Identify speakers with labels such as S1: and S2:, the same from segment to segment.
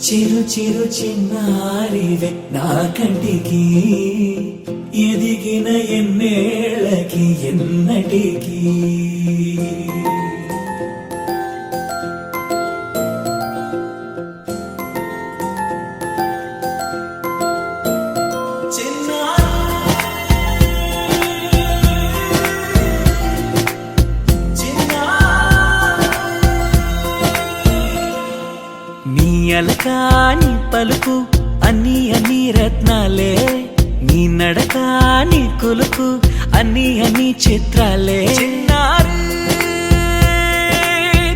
S1: చిరు చిరు చిన్నారివే నా కంటికి ఎదిగిన ఎన్నేళ్ళకి ఎన్నటికి అలకాని పలుకు అన్ని అన్ని రత్నాలే నీ నడకాని కులుకు అన్ని అన్ని చిత్రాలే చిన్నారు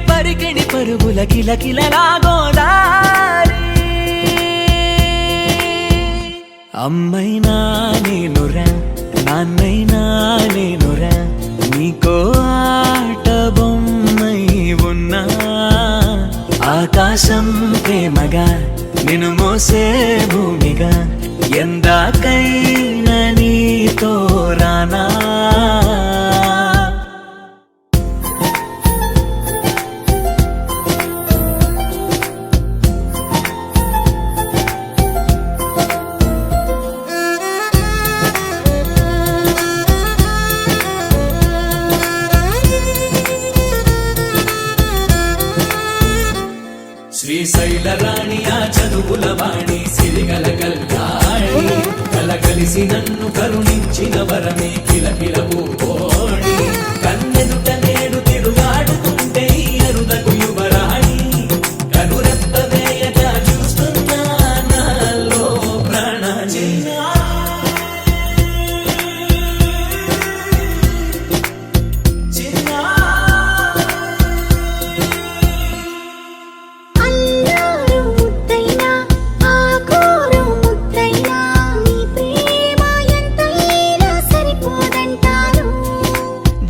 S1: పరికిణి పరుగుల కిలకిలలా గోదారి అమ్మైనా నేనురా నాన్నైనా నేనురా నీకో ఆట బొమ్మై ఉన్నా ఆకాశం ప్రేమగా నిన్ను మోసే భూమిగా ఎందాకైనా నీతో రానా శ్రీశైల రాణి ఆ చదువుల వాణి సిరిగల కల్యాణి కలగలిసి నన్ను కరుణించిన వరమే కిలకిల పూకోణి కన్నెదుట నేడు తిరుగాడుతుంటే అరుదకు యువరాణి కనురెప్ప వేయగా చూస్తున్నా నాలో ప్రాణ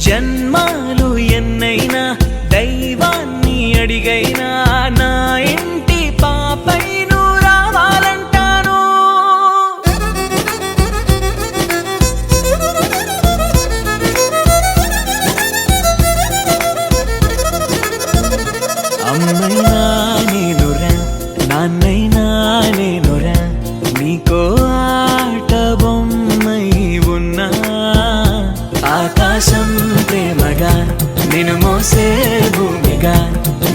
S1: జన్మాలు ఎన్నైనా దైవాన్ని అడిగైనా నా ఇంటి పాపై నువ్వు రావాలంటాను అమ్మైనా నేనురా నాన్నైనా నేనురా నీకో ఆట బొమ్మై ఉన్నా ఆకాశం ప్రేమగా నిన్ను మోసే భూమిగా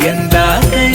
S1: ఎందాకై